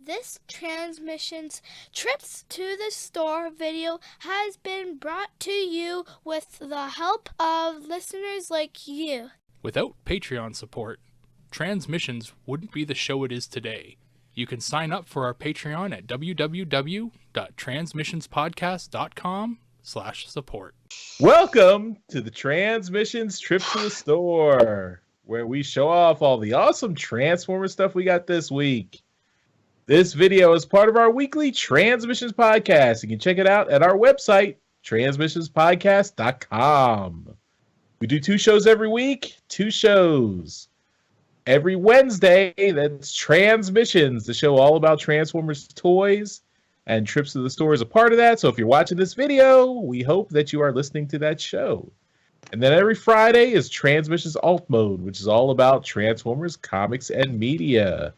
This Transmissions Trips to the Store video has been brought to you with the help of listeners like you. Without Patreon support, Transmissions wouldn't be the show it is today. You can sign up for our Patreon at www.transmissionspodcast.com/support. Welcome to the Transmissions Trip to the Store, where we show off all the awesome Transformer stuff we got this week. This video is part of our weekly Transmissions podcast. You can check it out at our website, transmissionspodcast.com. We do 2 shows every week, 2 shows. Every Wednesday, that's Transmissions, the show all about Transformers toys, and Trips to the Store is a part of that. So if you're watching this video, we hope that you are listening to that show. And then every Friday is Transmissions Alt Mode, which is all about Transformers, comics, and media.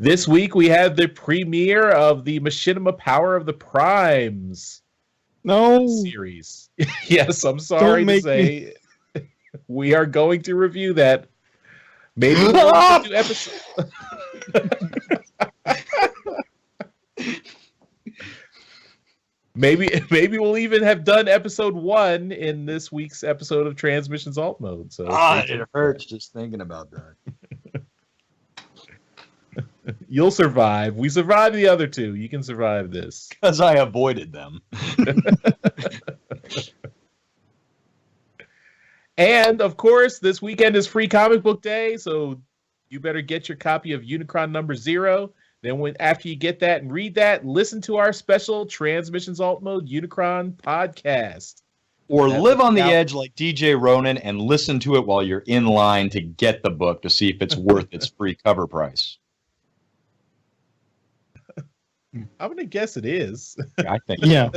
This week, we have the premiere of the Machinima Power of the Primes series. Yes, I'm sorry to say we are going to review that. Maybe we'll do episodes. Maybe we'll even have done episode 1 in this week's episode of Transmissions Alt Mode. So it hurts just thinking about that. You'll survive. We survived the other 2. You can survive this. Because I avoided them. And, of course, this weekend is Free Comic Book Day, so you better get your copy of Unicron number 0. Then after you get that and read that, listen to our special Transmissions Alt Mode Unicron podcast. Or live on the edge like DJ Ronan and listen to it while you're in line to get the book to see if it's worth its free cover price. I'm going to guess it is. I think. Yeah.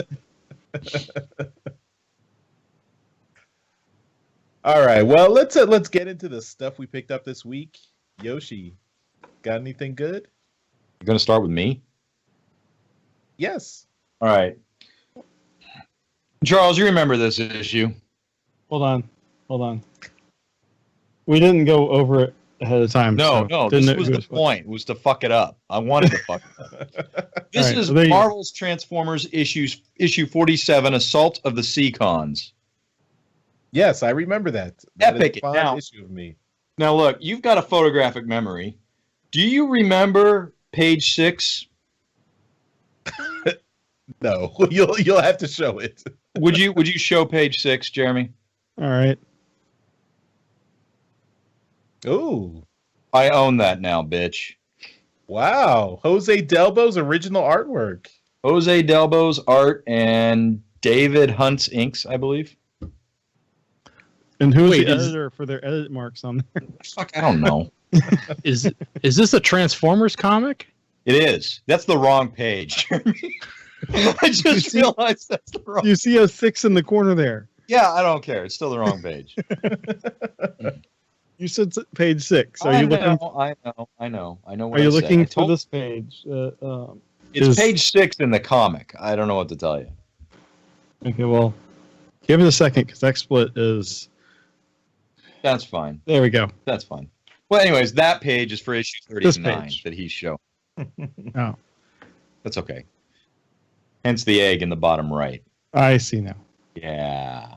All right. Well, let's get into the stuff we picked up this week. Yoshi, got anything good? You're going to start with me? Yes. All right. Charles, you remember this issue? Hold on. We didn't go over it ahead of time. No, this was the point. point. Was to fuck it up. I wanted to fuck it up. This is Marvel's Transformers issue 47, Assault of the Seacons. Yes, I remember that. Epic. Is a fun issue of me. Now look, you've got a photographic memory. Do you remember page 6? No, you'll have to show it. Would you show page 6, Jeremy? All right. Ooh. I own that now, bitch. Wow. Jose Delbo's original artwork. Jose Delbo's art and David Hunt's inks, I believe. And who is the editor for their edit marks on there? Fuck, I don't know. Is this a Transformers comic? It is. That's the wrong page, Jeremy. I just realized that's the wrong. You see a 6 in the corner there. Yeah, I don't care. It's still the wrong page. You said page 6. I know. What are you I looking said. for this page? It's page 6 in the comic. I don't know what to tell you. Okay, well, give it a second because XSplit is. That's fine. There we go. That's fine. Well, anyways, that page is for issue 39 that he's showing. Oh. That's okay. Hence the egg in the bottom right. I see now. Yeah.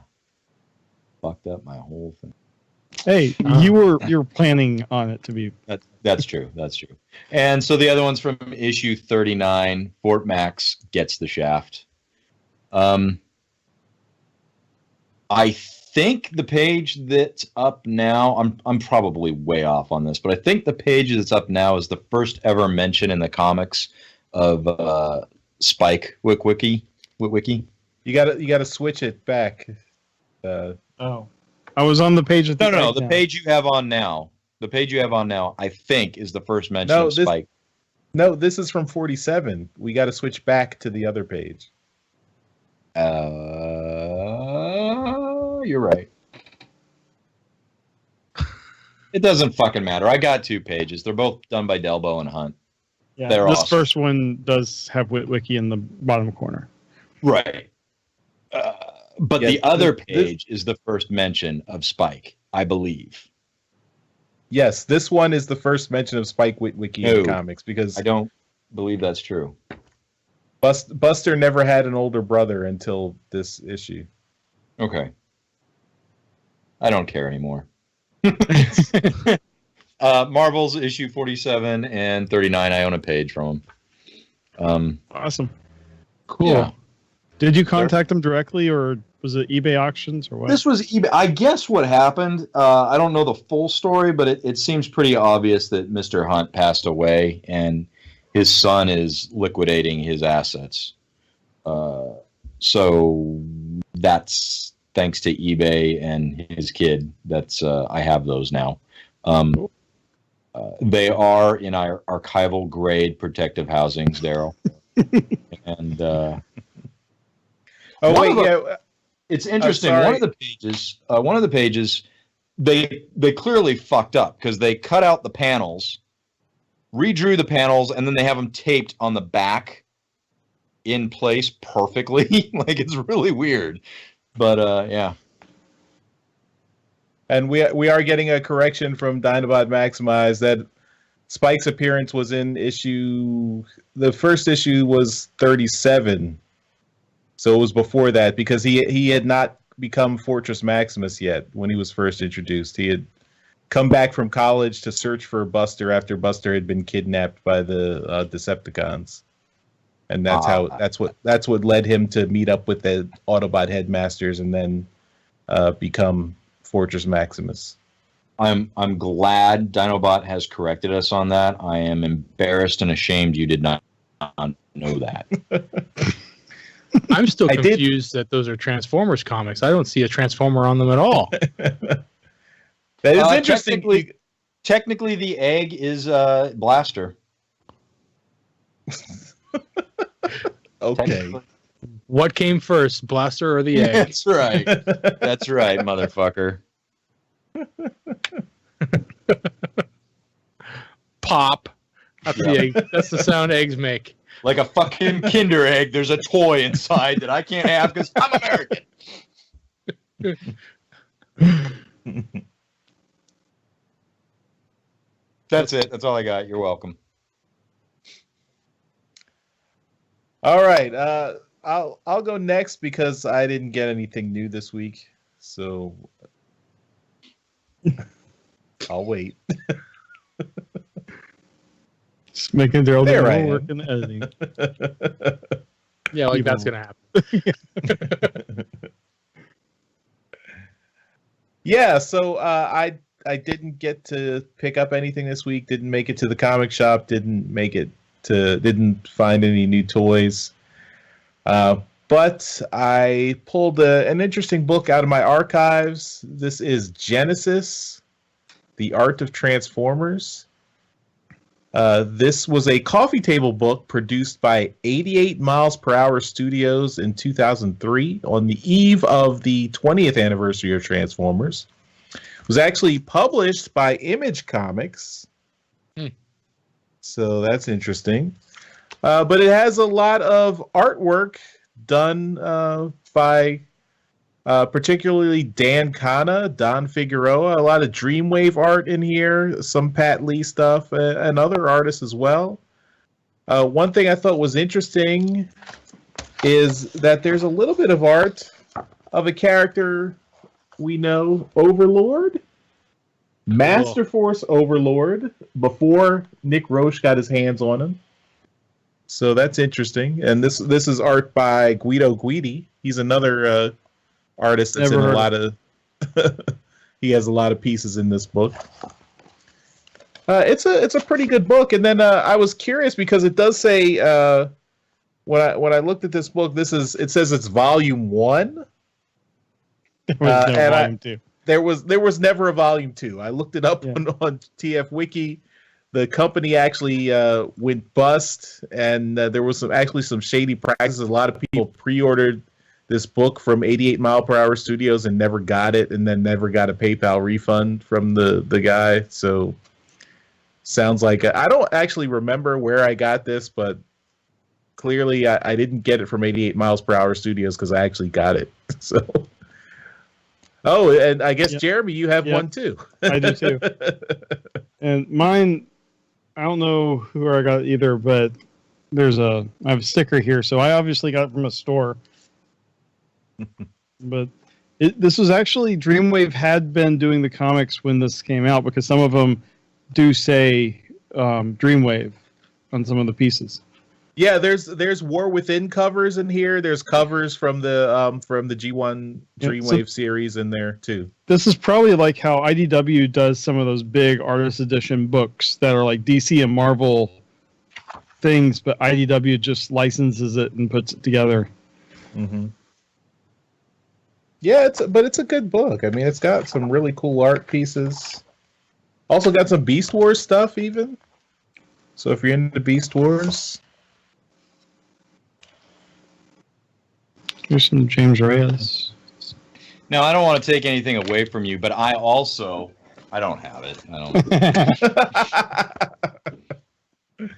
Fucked up my whole thing. Hey, you're planning on it to be. That's true. That's true. And so the other one's from issue 39. Fort Max gets the shaft. I think the page that's up now, I'm probably way off on this, but I think the page that's up now is the first ever mention in the comics of Spike Witwicky. You gotta switch it back. Oh, I was on the page. No. The page you have on now. The page you have on now, I think, is the first mention of Spike. No, this is from 47. We got to switch back to the other page. You're right. It doesn't fucking matter. I got 2 pages. They're both done by Delbo and Hunt. Yeah, they're this awesome. First one does have Witwicky in the bottom corner. Right. But the other page is the first mention of Spike, I believe. Yes, this one is the first mention of Spike Witwicky in the comics because believe that's true. Buster never had an older brother until this issue. Okay. I don't care anymore. Marvel's issue 47 and 39. I own a page from them. Awesome. Cool. Yeah. Did you contact them directly, or was it eBay auctions, or what? This was eBay. I guess what happened, I don't know the full story, but it seems pretty obvious that Mr. Hunt passed away and his son is liquidating his assets. So that's thanks to eBay and his kid. That's I have those now. They are in our archival grade protective housings, Darryl. And it's interesting. One of the pages, they clearly fucked up because they cut out the panels, redrew the panels, and then they have them taped on the back in place perfectly. Like, it's really weird. But yeah. And we are getting a correction from Dinobot Maximize that Spike's appearance was in the first issue was 37. So it was before that, because he had not become Fortress Maximus yet when he was first introduced. He had come back from college to search for Buster after Buster had been kidnapped by the Decepticons. And that's what led him to meet up with the Autobot headmasters and then become Fortress Maximus. I'm glad Dinobot has corrected us on that. I am embarrassed and ashamed you did not know that. I'm still confused that those are Transformers comics. I don't see a Transformer on them at all. That is interesting. Technically, the egg is Blaster. Okay. What came first, Blaster or the egg? That's right. That's right, motherfucker. Pop. That's the egg. That's the sound eggs make. Like a fucking Kinder Egg, there's a toy inside that I can't have because I'm American. That's it. That's all I got. You're welcome. All right. I'll go next because I didn't get anything new this week. So I'll wait. Just making Darryl There do I more am. work in editing. Yeah, like that's gonna happen. Yeah, so I didn't get to pick up anything this week. Didn't make it to the comic shop. Didn't find any new toys. But I pulled an interesting book out of my archives. This is Genesis, The Art of Transformers. This was a coffee table book produced by 88 Miles Per Hour Studios in 2003 on the eve of the 20th anniversary of Transformers. It was actually published by Image Comics. So that's interesting. But it has a lot of artwork done by particularly Dan Kana, Don Figueroa, a lot of Dreamwave art in here, some Pat Lee stuff, and other artists as well. One thing I thought was interesting is that there's a little bit of art of a character we know, Overlord. Master Force Overlord, before Nick Roche got his hands on him. So that's interesting. And this is art by Guido Guidi. He's another artist that's in a lot of he has a lot of pieces in this book. It's a pretty good book. And then I was curious because it does say when I looked at this book, it says it's volume 1. There was no volume 2. There was never a volume 2. I looked it up on TF Wiki. The company actually went bust, and there was some shady practices. A lot of people pre-ordered this book from 88 Mile Per Hour Studios and never got it, and then never got a PayPal refund from the guy. So sounds like I don't actually remember where I got this, but clearly I didn't get it from 88 Miles Per Hour Studios because I actually got it. So. Oh, and I guess, Jeremy, you have one too. I do too. And mine, I don't know who I got either, but I have a sticker here, so I obviously got it from a store. But this was actually Dreamwave had been doing the comics when this came out, because some of them do say Dreamwave on some of the pieces. Yeah, there's War Within covers in here. There's covers from the G1 Dreamwave series in there too. This is probably like how IDW does some of those big artist edition books that are like DC and Marvel things, but IDW just licenses it and puts it together. Mm-hmm. Yeah, it's a good book. I mean, it's got some really cool art pieces. Also got some Beast Wars stuff even. So if you're into Beast Wars. Here's some James Reyes. Now, I don't want to take anything away from you, but I don't have it. I don't.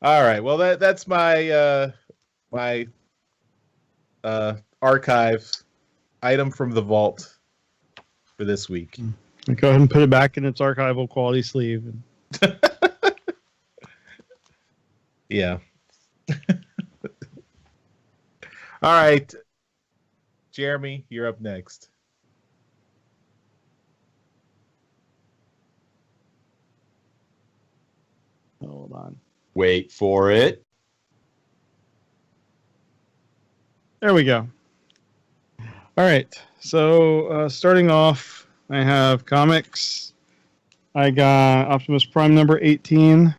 All right. Well, that's my my archive item from the vault for this week. Go ahead and put it back in its archival quality sleeve. Yeah. All right. Jeremy, you're up next. Hold on. Wait for it. There we go. All right. So starting off, I have comics. I got Optimus Prime number 18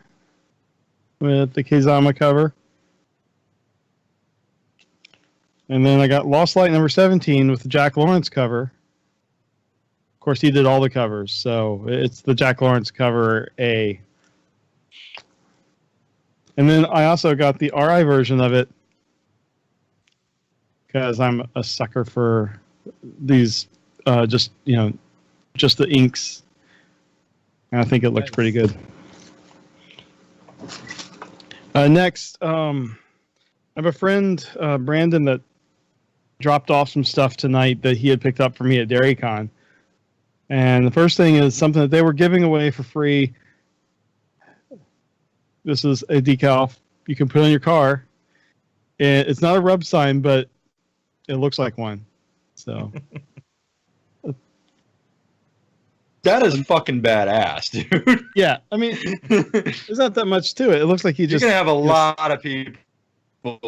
with the Kazama cover. And then I got Lost Light number 17 with the Jack Lawrence cover. Of course, he did all the covers, so it's the Jack Lawrence cover A. And then I also got the RI version of it, because I'm a sucker for these, just the inks. And I think it looks pretty good. Next, I have a friend, Brandon, that dropped off some stuff tonight that he had picked up for me at DairyCon. And the first thing is something that they were giving away for free. This is a decal you can put on your car. And it's not a rub sign, but it looks like one. So that is fucking badass, dude. Yeah, I mean, there's not that much to it. It looks like You're gonna have a lot of people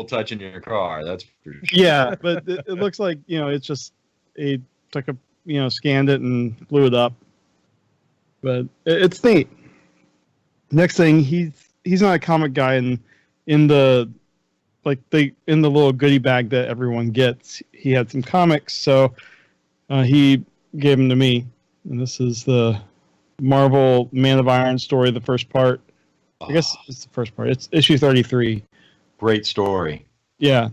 touching your car. That's for sure. Yeah, but it looks like, it's just took a scanned it and blew it up. But it's neat. Next thing, he's not a comic guy, and in the little goodie bag that everyone gets, he had some comics, so he gave them to me. And this is the Marvel Man of Iron story, the first part. I guess it's the first part. It's issue 33. Great story. Yeah.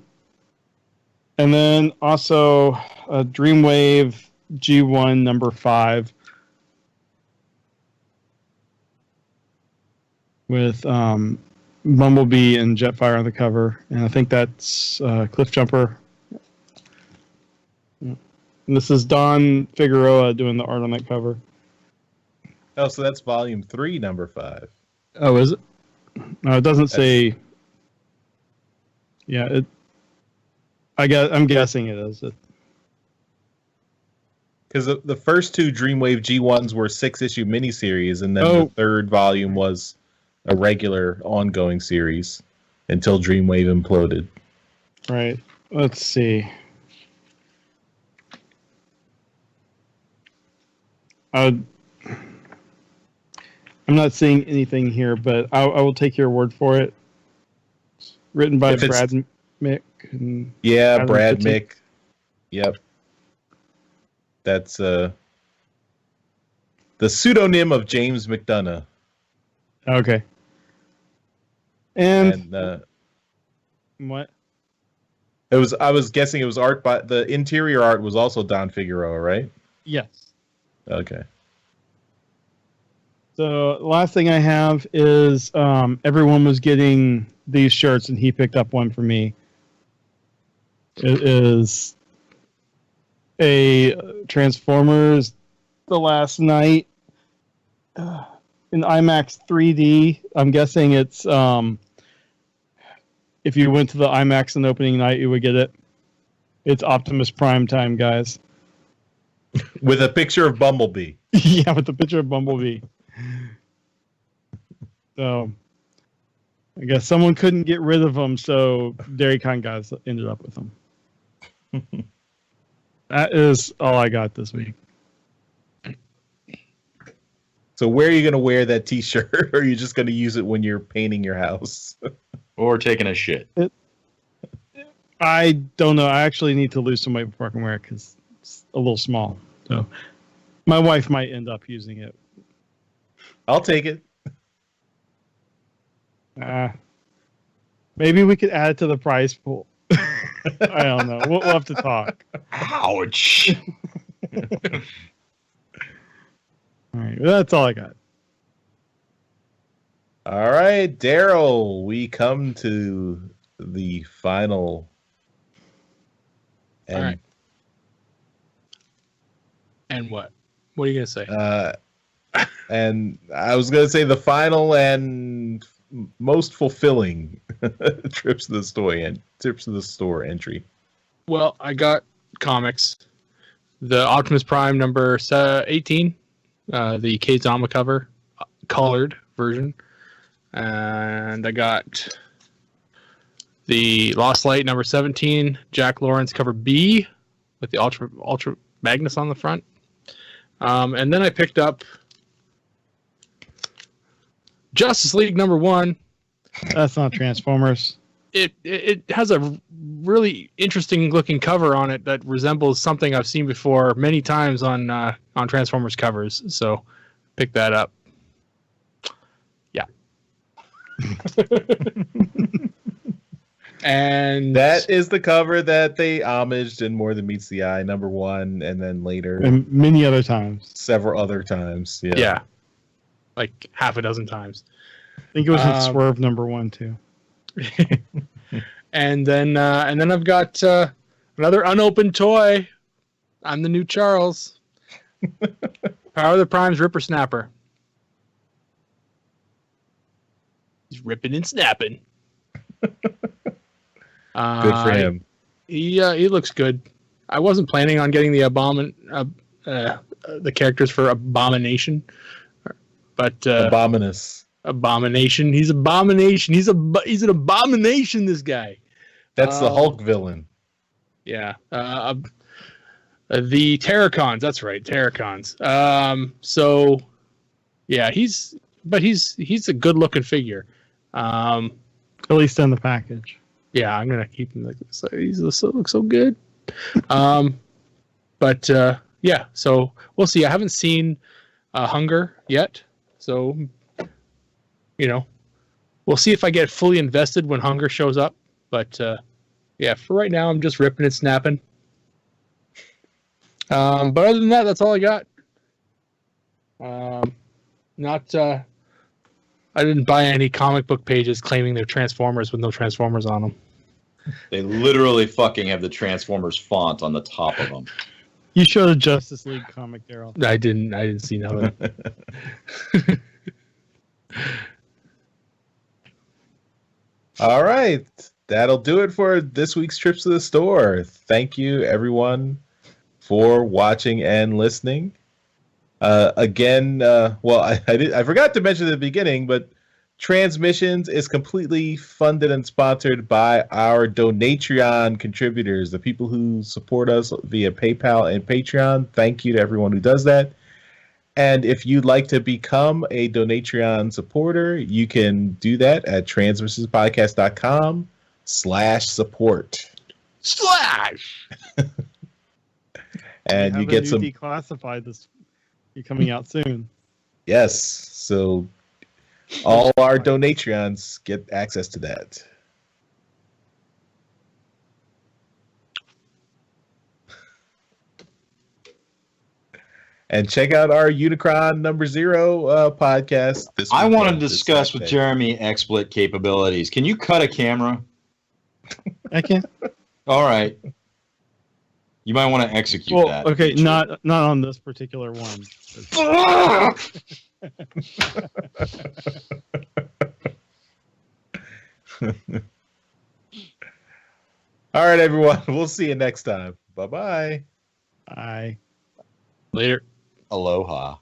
And then also Dreamwave G1 number 5 with Bumblebee and Jetfire on the cover. And I think that's Cliffjumper. And this is Don Figueroa doing the art on that cover. Oh, so that's volume 3, number 5. Oh, is it? No, it doesn't say. Yeah, I'm guessing it is. Because the first 2 Dreamwave G1s were 6-issue miniseries, and then the third volume was a regular ongoing series until Dreamwave imploded. Right. Let's see. I'm not seeing anything here, but I will take your word for it. It's written by Brad Mick. And yeah, Brad Mick. Yep. That's the pseudonym of James McDonough. Okay. And what? I was guessing it was art by the interior art was also Don Figueroa, right? Yes. Okay. So the last thing I have is everyone was getting these shirts, and he picked up one for me. It is a Transformers The Last Night in IMAX 3D. I'm guessing it's if you went to the IMAX on opening night, you would get it. It's Optimus Prime time, guys. With a picture of Bumblebee. Yeah, with the picture of Bumblebee. So, I guess someone couldn't get rid of them, so DairyCon guys ended up with them. That is all I got this week. So where are you going to wear that T-shirt? Or are you just going to use it when you're painting your house? Or taking a shit. I don't know. I actually need to lose some weight before I can wear it because it's a little small. So my wife might end up using it. I'll take it. Maybe we could add it to the prize pool. I don't know. We'll have to talk. Ouch. All right. That's all I got. All right, Darryl, we come to the final. All right. And what? What are you going to say? And I was going to say the final and most fulfilling trips to the store entry. Well, I got comics. The Optimus Prime number 18, the K-Zama cover, colored version. And I got the Lost Light number 17, Jack Lawrence cover B with the Ultra Magnus on the front. And then I picked up Justice League number 1. That's not Transformers. It has a really interesting looking cover on it that resembles something I've seen before many times on Transformers covers. So pick that up. Yeah. And that is the cover that they homaged in More Than Meets the Eye number 1, and then later And many other times. several other times. yeah, like half a dozen times. I think it was in Swerve number 1 too. And then I've got another unopened toy. I'm the new Charles. Power of the Prime's Ripper Snapper. He's ripping and snapping. Good for him. He looks good. I wasn't planning on getting the the characters for Abomination, but Abominus. Abomination. He's Abomination. He's an abomination. This guy. That's the Hulk villain. Yeah. The Terracons. That's right. Terracons. So, yeah, he's a good looking figure. At least in the package. Yeah, I'm gonna keep him like this. He looks so good. But yeah, so we'll see. I haven't seen Hunger yet, so we'll see if I get fully invested when Hunger shows up. But yeah, for right now, I'm just ripping and snapping. But other than that, that's all I got. I didn't buy any comic book pages claiming they're Transformers with no Transformers on them. They literally fucking have the Transformers font on the top of them. You showed a Justice League comic, Darryl. I didn't see nothing. All right. That'll do it for this week's Trips to the Store. Thank you, everyone, for watching and listening. Again, I forgot to mention at the beginning, but TransMissions is completely funded and sponsored by our Donatreon contributors, the people who support us via PayPal and Patreon. Thank you to everyone who does that. And if you'd like to become a Donatreon supporter, you can do that at transmissionspodcast.com/support. And you get some declassified this coming out soon. Yes. So all our Donatreons get access to that. And check out our Unicron number 0 podcast. I want to discuss with Jeremy XSplit capabilities. Can you cut a camera? I can. All right. You might want to execute that. Okay, not on this particular one. All right, everyone. We'll see you next time. Bye-bye. I Later. Aloha.